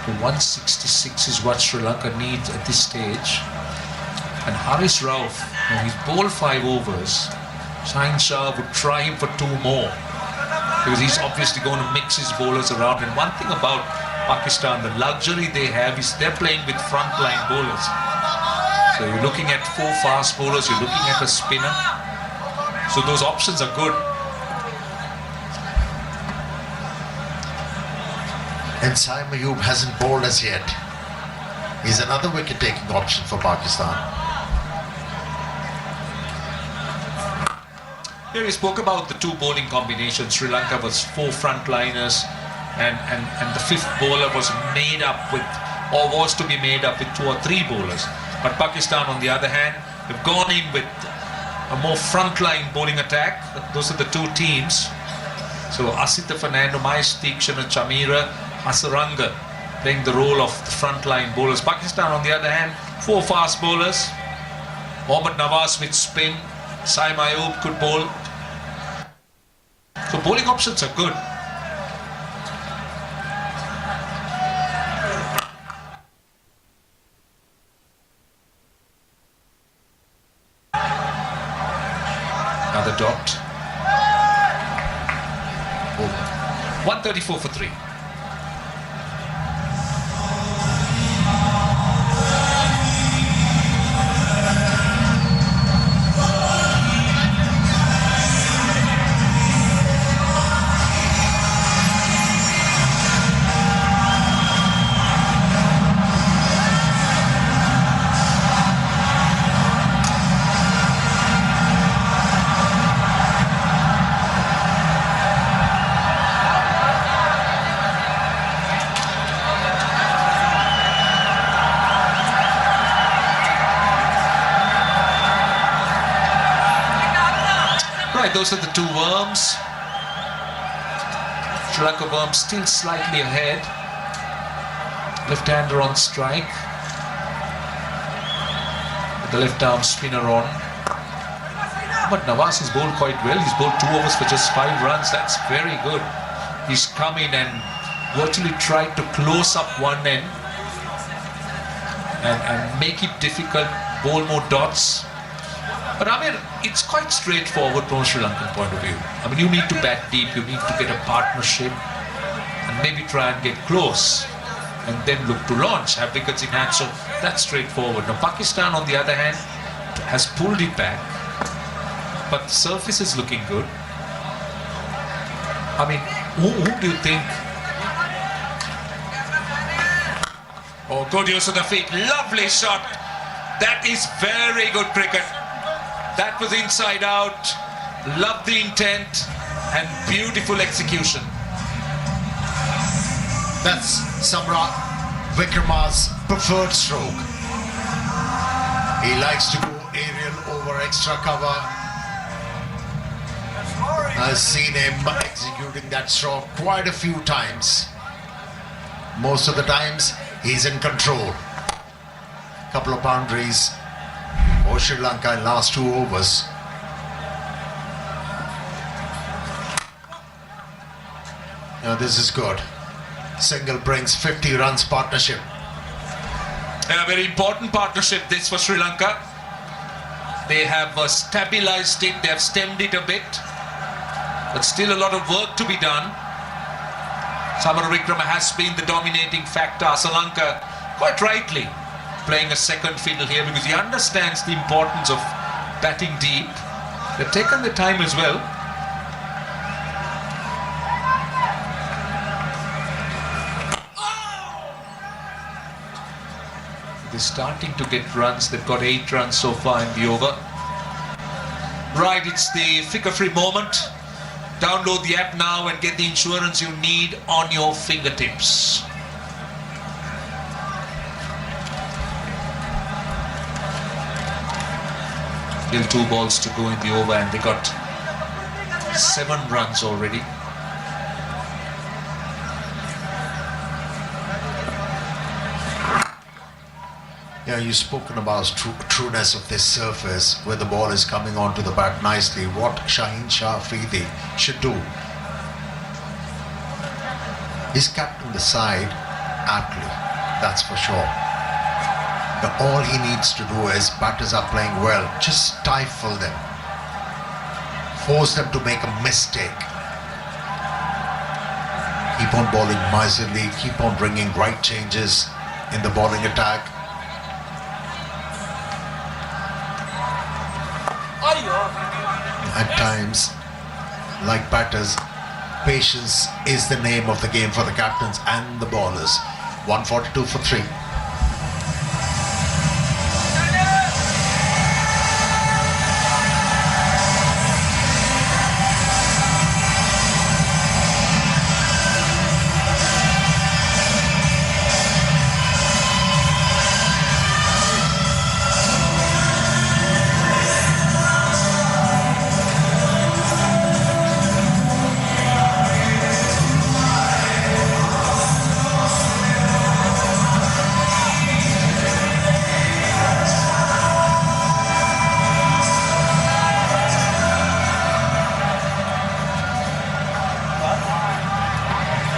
The 166 is what Sri Lanka needs at this stage. And Haris Rauf, when he's bowled 5 overs, Shaheen Shah would try him for 2 more. Because he's obviously going to mix his bowlers around. And one thing about Pakistan, the luxury they have is they're playing with frontline bowlers. So you're looking at 4 fast bowlers, you're looking at a spinner. So those options are good. And Saim Ayub hasn't bowled as yet. He's another wicket-taking option for Pakistan. Here we spoke about the 2 bowling combinations. Sri Lanka was 4 frontliners, and the 5th bowler was made up with, or was to be made up with 2 or 3 bowlers. But Pakistan, on the other hand, have gone in with a more frontline bowling attack. Those are the 2 teams. So Asitha Fernando, Mahesh Theekshana, Chamira, Hasaranga playing the role of the frontline bowlers. Pakistan, on the other hand, 4 fast bowlers. Mohammad Nawaz with spin. Saim Ayub could bowl. So bowling options are good. Another dot. Over. 134 for 3. Those are the 2 worms. Sri Lanka worm still slightly ahead. Left-hander on strike. With the left-arm spinner on. But Nawaz has bowled quite well. He's bowled 2 overs for just 5 runs. That's very good. He's come in and virtually tried to close up one end and make it difficult, bowl more dots. But I mean, it's quite straightforward from a Sri Lankan point of view. I mean, you need to bat deep, you need to get a partnership and maybe try and get close and then look to launch, have wickets in hand. So that's straightforward. Now Pakistan, on the other hand, has pulled it back, but the surface is looking good. I mean, who do you think? Oh, good use of the feet. Lovely shot. That is very good cricket. That was inside out, love the intent and beautiful execution. That's Samrat Vikrama's preferred stroke. He likes to go aerial over extra cover. I've seen him executing that stroke quite a few times. Most of the times he's in control. Couple of boundaries for Sri Lanka in last 2 overs. Now this is good. Single brings 50 runs partnership. And a very important partnership this for Sri Lanka. They have stabilized it, they have stemmed it a bit, but still a lot of work to be done. Samara Wickrama has been the dominating factor. Asalanka, quite rightly, playing a second fiddle here because he understands the importance of batting deep. They've taken the time as well. They're starting to get runs. They've got 8 runs so far in the over. Right, it's the flicker-free moment. Download the app now and get the insurance you need on your fingertips. Still 2 balls to go in the over and they got 7 runs already. Yeah, you've spoken about trueness of this surface where the ball is coming onto the bat nicely. What Shaheen Shah Afridi should do. He's captain the side. aptly, that's for sure. All he needs to do is, batters are playing well, just stifle them. Force them to make a mistake. Keep on bowling miserly, keep on bringing right changes in the bowling attack. At times, like batters, patience is the name of the game for the captains and the bowlers. 142 for 3.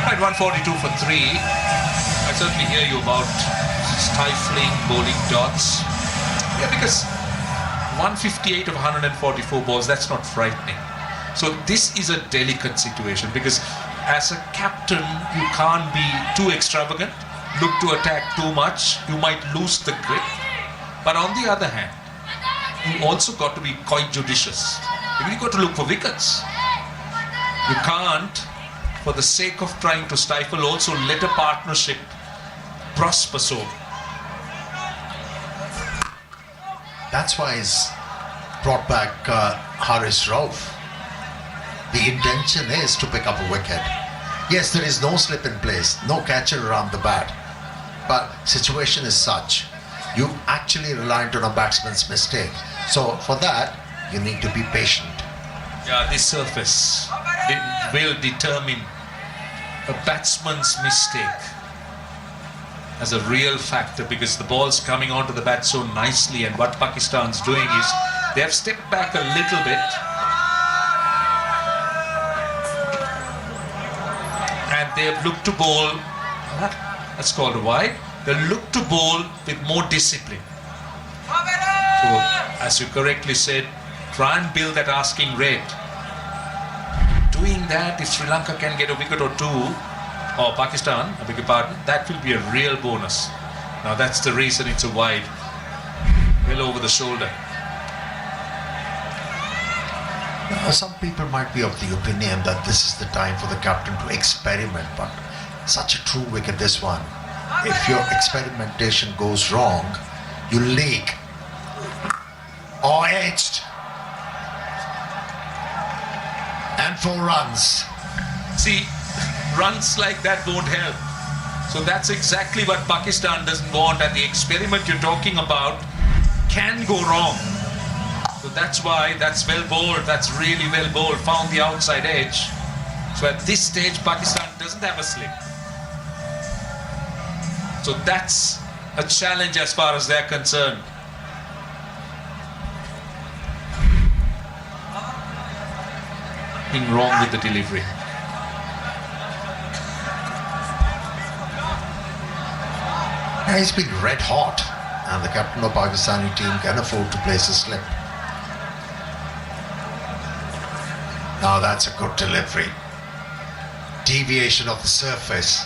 At 142 for 3, I certainly hear you about stifling bowling dots. Yeah, because 158 of 144 balls, that's not frightening. So this is a delicate situation because as a captain, you can't be too extravagant, look to attack too much, you might lose the grip. But on the other hand, you also got to be quite judicious. You've got to look for wickets. You can't, for the sake of trying to stifle, also let a partnership prosper so. That's why he's brought back Haris Rauf. The intention is to pick up a wicket. Yes, there is no slip in place, no catcher around the bat. But situation is such, you actually reliant on a batsman's mistake. So for that, you need to be patient. Yeah, this surface will determine a batsman's mistake as a real factor because the ball's coming onto the bat so nicely, and what Pakistan's doing is they have stepped back a little bit and they have looked to bowl, that's called a wide, they look to bowl with more discipline. So as you correctly said, try and build that asking rate. Doing that, if Sri Lanka can get a wicket or two, or Pakistan, I beg your pardon, that will be a real bonus. Now that's the reason it's a wide, well over the shoulder. Some people might be of the opinion that this is the time for the captain to experiment, but such a true wicket, this one. If your experimentation goes wrong, you leak or edged. And 4 runs. See, runs like that won't help. So that's exactly what Pakistan doesn't want, and the experiment you're talking about can go wrong. So that's why that's well bowled, that's really well bowled, found the outside edge. So at this stage, Pakistan doesn't have a slip. So that's a challenge as far as they're concerned. Nothing wrong with the delivery. He's been red hot, and the captain of Pakistani team can afford to place a slip. Now that's a good delivery. Deviation of the surface.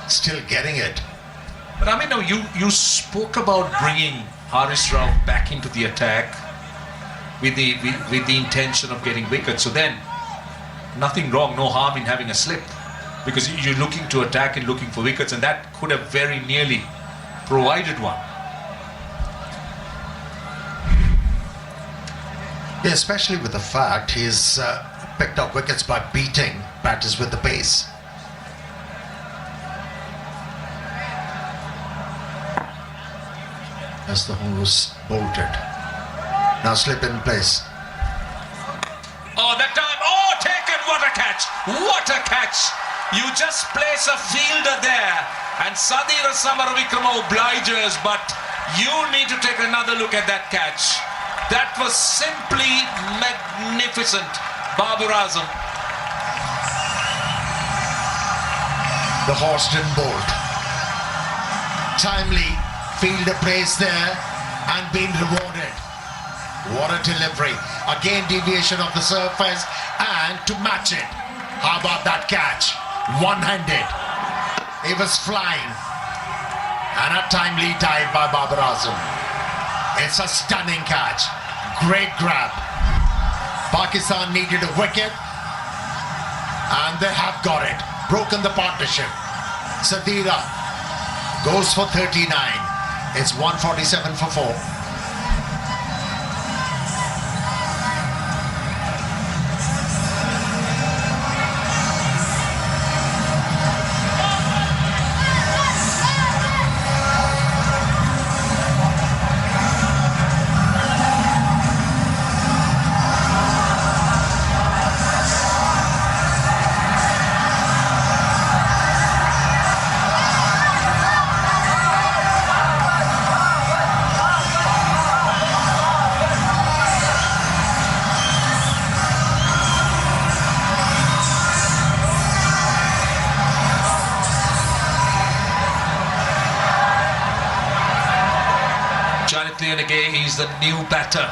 Still getting it. But I mean, no, you spoke about bringing Haris Rauf back into the attack with the intention of getting wickets. So then, nothing wrong, no harm in having a slip, because you're looking to attack and looking for wickets, and that could have very nearly provided one. Yeah, especially with the fact he's picked up wickets by beating batters with the pace. As the hole was bolted. Now slip in place. Oh, that time, oh, taken, what a catch, what a catch. You just place a fielder there, and Sadira Samaravikrama obliges, but you need to take another look at that catch. That was simply magnificent. Babar Azam. The horse didn't bolt. timely field a place there and been rewarded. What a delivery. Again, deviation of the surface and to match it. How about that catch? One-handed. He was flying. And a timely dive by Babar Azam. It's a stunning catch. Great grab. Pakistan needed a wicket. And they have got it. Broken the partnership. Sadira goes for 39. It's 147 for 4. Janit Liyanage is the new batter,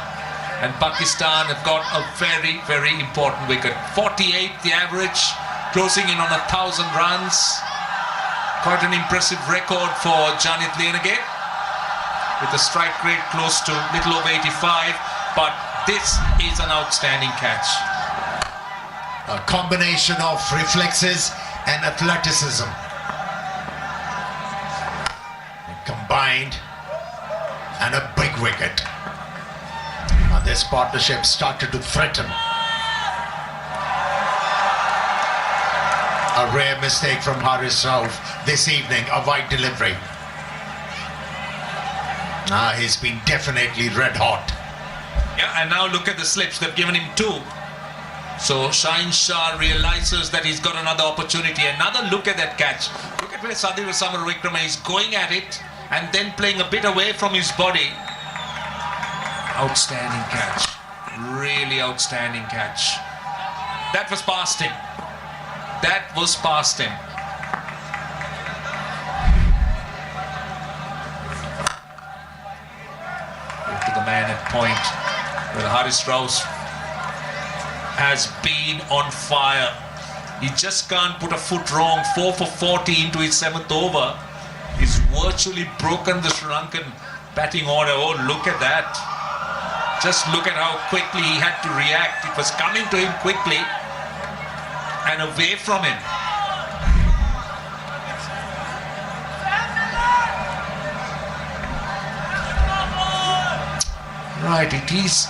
and Pakistan have got a very, very important wicket. 48 the average, closing in on 1,000 runs. Quite an impressive record for Janit Liyanage, with a strike rate close to little over 85. But this is an outstanding catch. A combination of reflexes and athleticism combined, and a big wicket. And this partnership started to threaten. A rare mistake from Haris Rauf this evening, a wide delivery. He's been definitely red hot. Yeah, and now look at the slips. They've given him 2. So Shaheen Shah realizes that he's got another opportunity. Another look at that catch. Look at where Sadir Samar Wickrama is going at it and then playing a bit away from his body. Outstanding catch. Really outstanding catch. That was past him. That was past him. To the man at point. Well, Haris Rauf has been on fire. He just can't put a foot wrong. 4 for 40 into his 7th over. He's virtually broken the Sri Lankan batting order. Oh, look at that. Just look at how quickly he had to react. It was coming to him quickly and away from him. Right, it is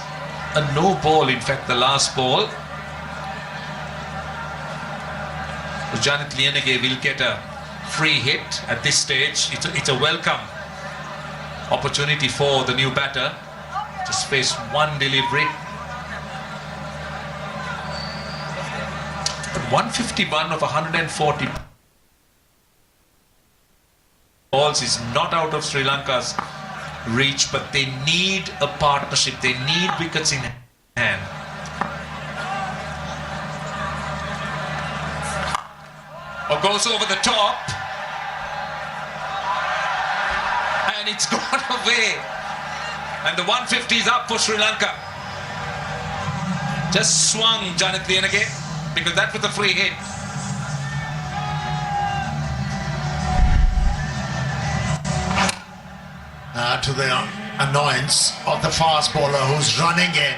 a no ball, in fact, the last ball. So Janit Liyanage will get a free hit at this stage. It's a welcome opportunity for the new batter. Just face one delivery. 151 of 140 balls is not out of Sri Lanka's reach, but they need a partnership. They need wickets in hand. Or goes over the top, and it's gone away. And the 150 is up for Sri Lanka. Just swung Janit Liyanage, because that was a free hit. To the annoyance of the fast bowler who's running in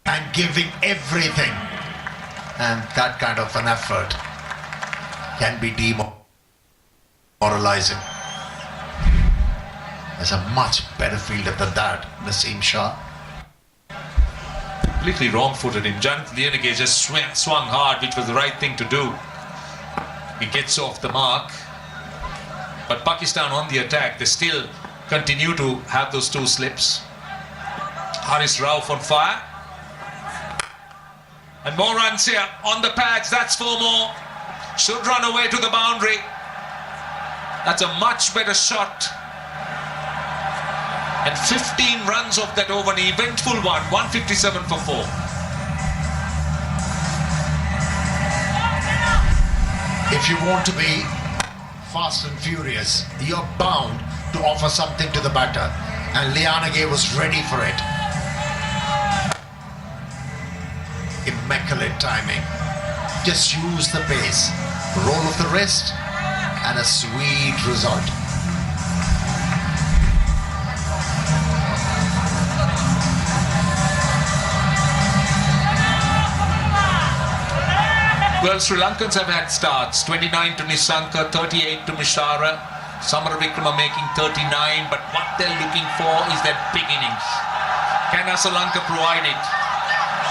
and giving everything. And that kind of an effort can be demoralizing. There's a much better fielder than that, Naseem Shah. Completely wrong-footed him. Janit Liyanage just swung hard, which was the right thing to do. He gets off the mark. But Pakistan on the attack, they still continue to have those 2 slips. Haris Rauf on fire. And more runs here on the pads. That's 4 more. Should run away to the boundary. That's a much better shot. And 15 runs off that over, an eventful one. 157 for 4. If you want to be fast and furious. You're bound to offer something to the batter. And Lianage was ready for it. Immaculate timing. Just use the pace. Roll of the wrist and a sweet result. Well, Sri Lankans have had starts. 29 to Nisanka, 38 to Mishara. Samara Vikrama making 39, but what they're looking for is that big innings. Can Asalanka provide it?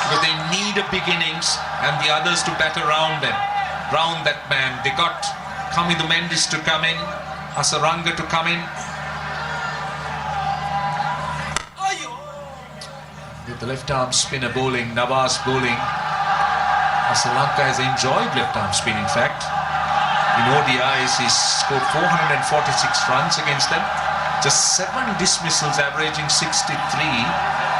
Because they need a big innings and the others to bat around them, round that man. They got Kamindu Mendis to come in, Hasaranga to come in. With the left arm spinner bowling, Nawaz bowling. Asalanka has enjoyed left arm spin, in fact. In ODIs, he's scored 446 runs against them. Just 7 dismissals, averaging 63,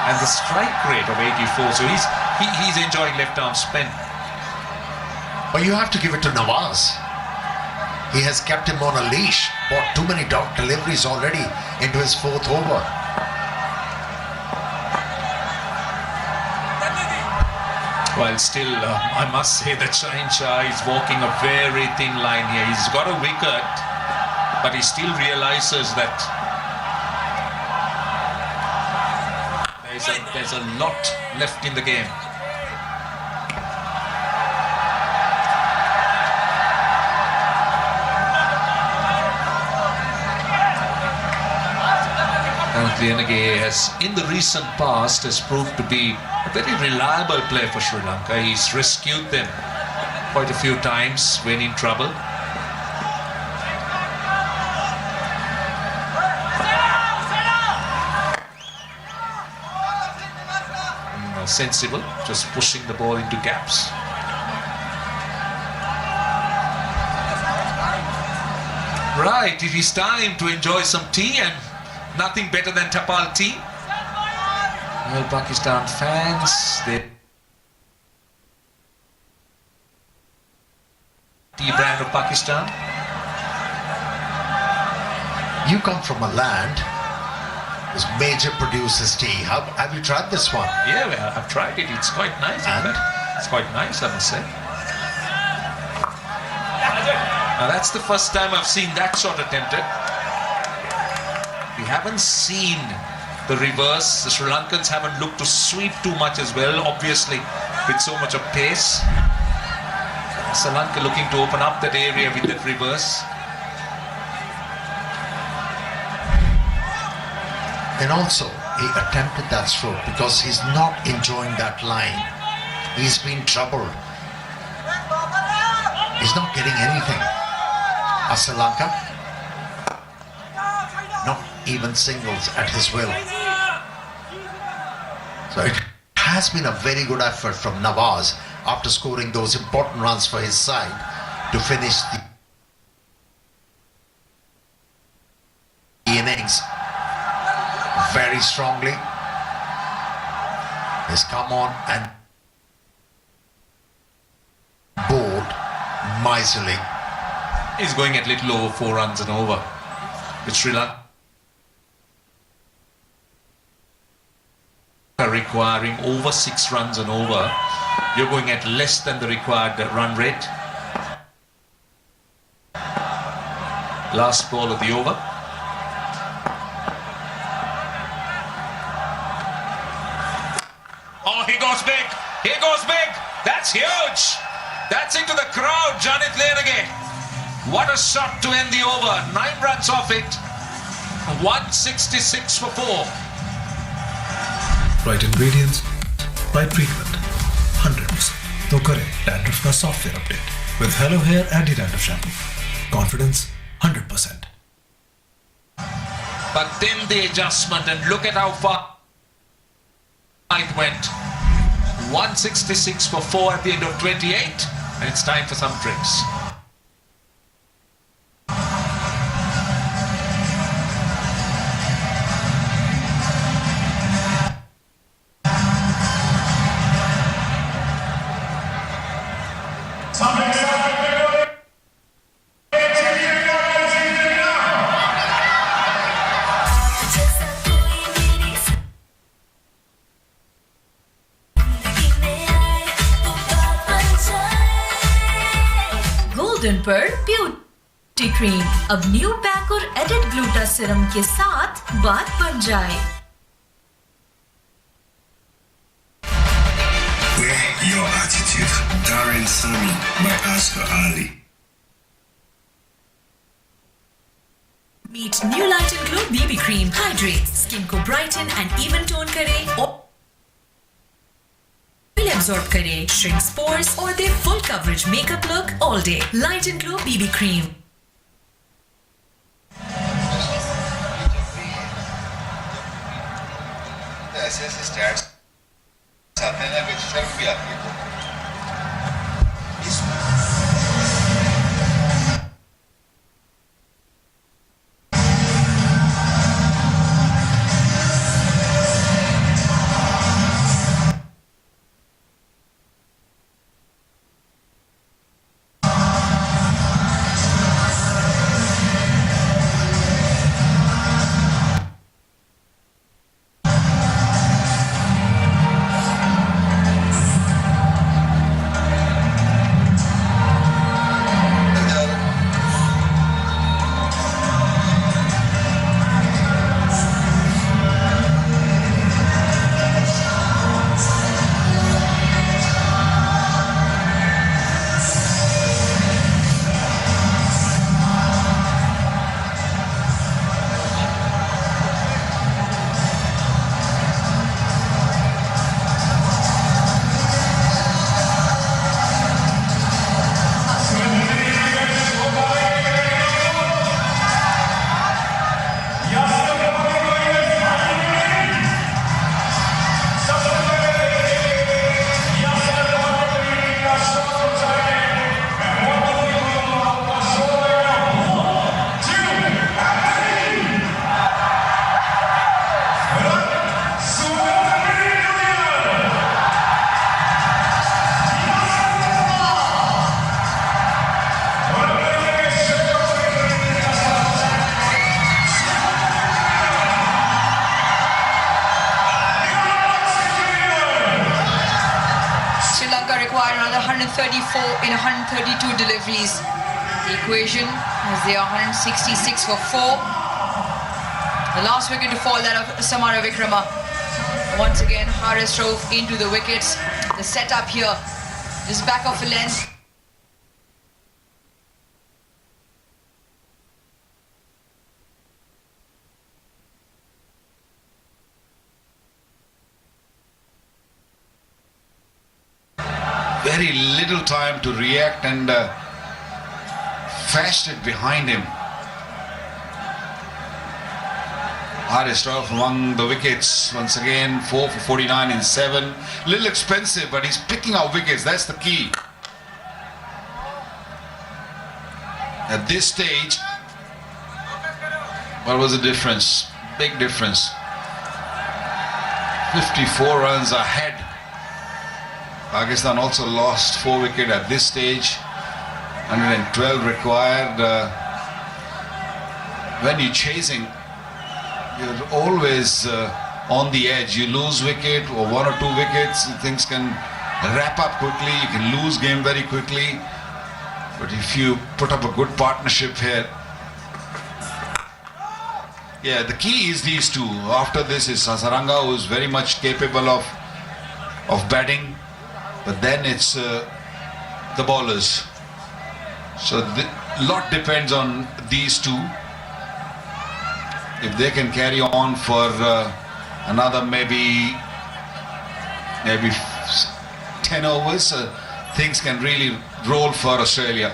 and the strike rate of 84. So he's enjoying left arm spin. But you have to give it to Nawaz. He has kept him on a leash. Bought too many dot deliveries already into his 4th over. While still, I must say that Shaheen Shah is walking a very thin line here. He's got a wicket, but he still realizes that there's a lot left in the game. Lianage has, in the recent past, has proved to be a very reliable player for Sri Lanka. He's rescued them quite a few times when in trouble. Sensible, just pushing the ball into gaps. Right, it is time to enjoy some tea, and nothing better than Tapal tea. Well, Pakistan fans, they tea brand of Pakistan. You come from a land whose major produces tea. Have you tried this one? Yeah, well, I've tried it. It's quite nice. And? It's quite nice, I must say. Now that's the first time I've seen that shot attempted. We haven't seen the reverse. The Sri Lankans haven't looked to sweep too much as well, obviously, with so much of pace. Sri Lanka looking to open up that area with that reverse. And also, he attempted that stroke because he's not enjoying that line. He's been troubled. He's not getting anything. Asalanka, not even singles at his will. So it has been a very good effort from Nawaz after scoring those important runs for his side to finish the innings very strongly. He's come on and bowled miserly. He's going at little over 4 runs and over with Sri Lanka requiring over 6 runs and over. You're going at less than the required run rate. Last ball of the over. Oh, he goes big. He goes big. That's huge. That's into the crowd, Janit Lianage. What a shot to end the over. 9 runs off it. 166 for 4. Right ingredients, right treatment, 100%. तो करें dandruff का software update with Hello Hair Anti-Dandruff Shampoo. Confidence 100%. But then the adjustment, and look at how far it went. 166 for 4 at the end of 28, and it's time for some drinks. Golden पर beauty cream अब new pack और added gluta serum के साथ बात बन जाए। Wear your attitude. Darren Sami by Oscar Ali. Meet new Light and Glow BB Cream. Hydrates skin को brighten and even tone करे और oil absorb करे, shrinks pores और दे full coverage makeup look all day. Light and Glow BB Cream. ऐसे stats आते हैं ना कि शर्म भी आती है। required another 134 in 132 deliveries. The equation as they are 166 for 4. The last wicket to fall, that of Samara Vikrama. Once again, Haris Rauf into the wickets. The setup here is back off a length. Very little time to react and fast it behind him. Haris Rauf among the wickets once again, 4 for 49 in 7. Little expensive, but he's picking out wickets. That's the key. At this stage, what was the difference? Big difference. 54 runs ahead. Pakistan also lost 4 wickets at this stage. 112 required. When you're chasing, you're always on the edge. You lose wicket or 1 or 2 wickets, things can wrap up quickly. You can lose game very quickly. But if you put up a good partnership here, yeah, the key is these two. After this is Hasaranga, who is very much capable of batting. But then it's the bowlers. So a lot depends on these two. If they can carry on for another maybe 10 overs, things can really roll for Australia,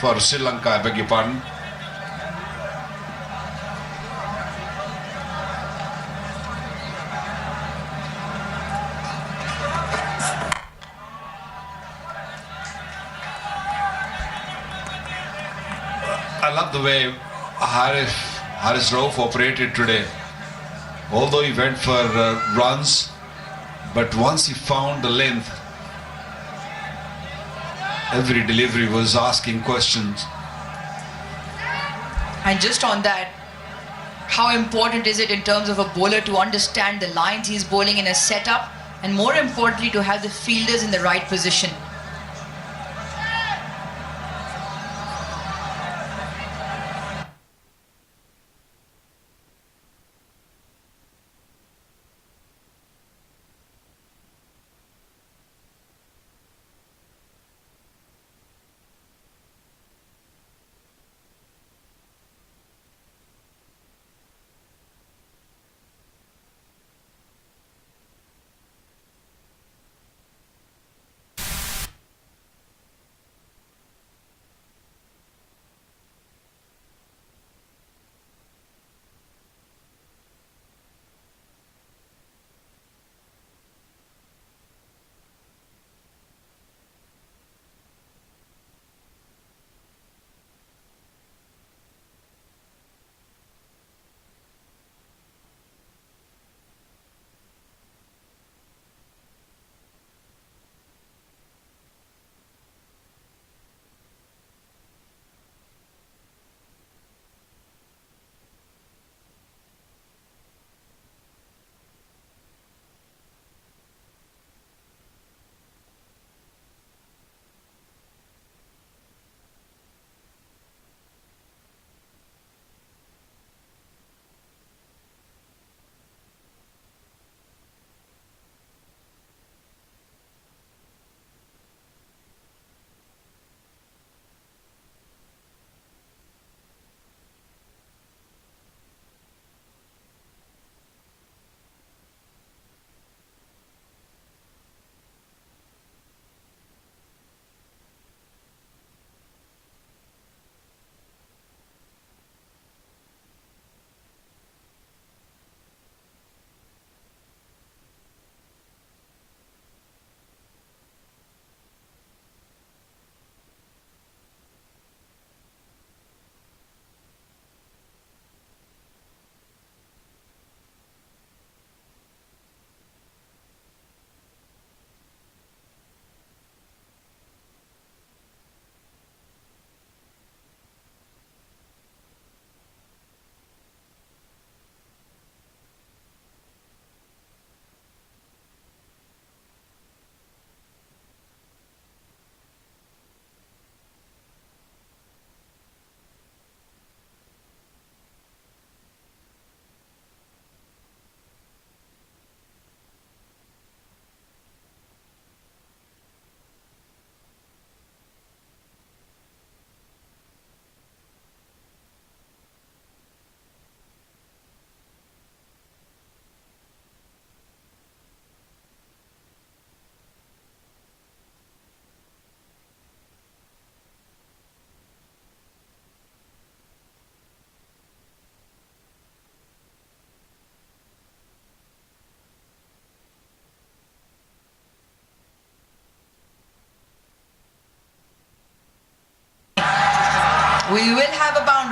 for Sri Lanka, I beg your pardon. I love the way Haris Rauf operated today. Although he went for runs, but once he found the length, every delivery was asking questions. And just on that, how important is it in terms of a bowler to understand the lines he's bowling in a setup, and more importantly to have the fielders in the right position?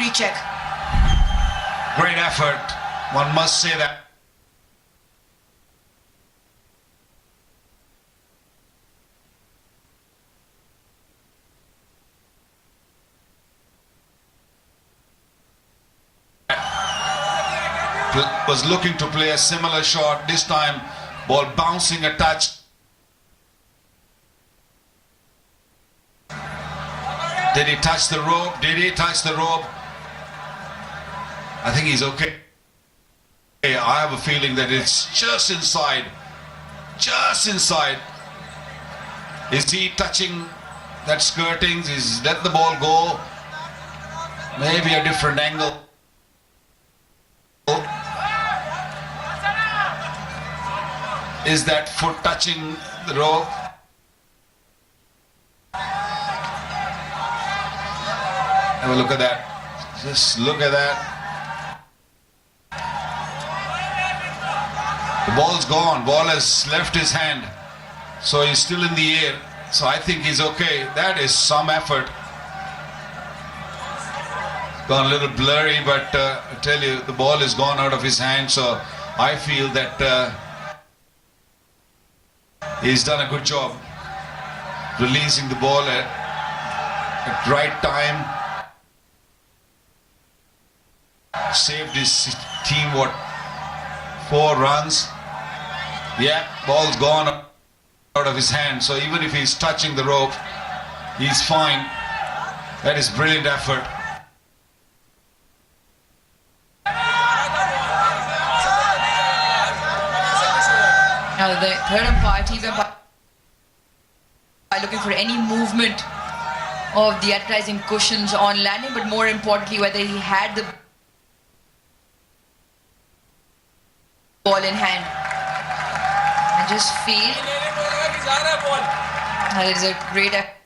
recheck. Great effort. One must say that. Was looking to play a similar shot. This time, ball bouncing a touch. Did he touch the rope? Did he touch the rope? I think he's okay. I have a feeling that it's just inside. Just inside. Is he touching that skirting? Is let the ball go? Maybe a different angle. Is that foot touching the rope? Have a look at that. Just look at that. The ball's gone. Ball has left his hand. So he's still in the air. So I think he's okay. That is some effort. Gone a little blurry, but I tell you, the ball is gone out of his hand. So I feel that he's done a good job releasing the ball at right time. Saved his team, 4 runs. Yeah, ball's gone out of his hand. So even if he's touching the rope, he's fine. That is brilliant effort. Now the third umpire, TV umpire, looking for any movement of the advertising cushions on landing, but more importantly, whether he had the ball in hand. I just feel that is a great effort.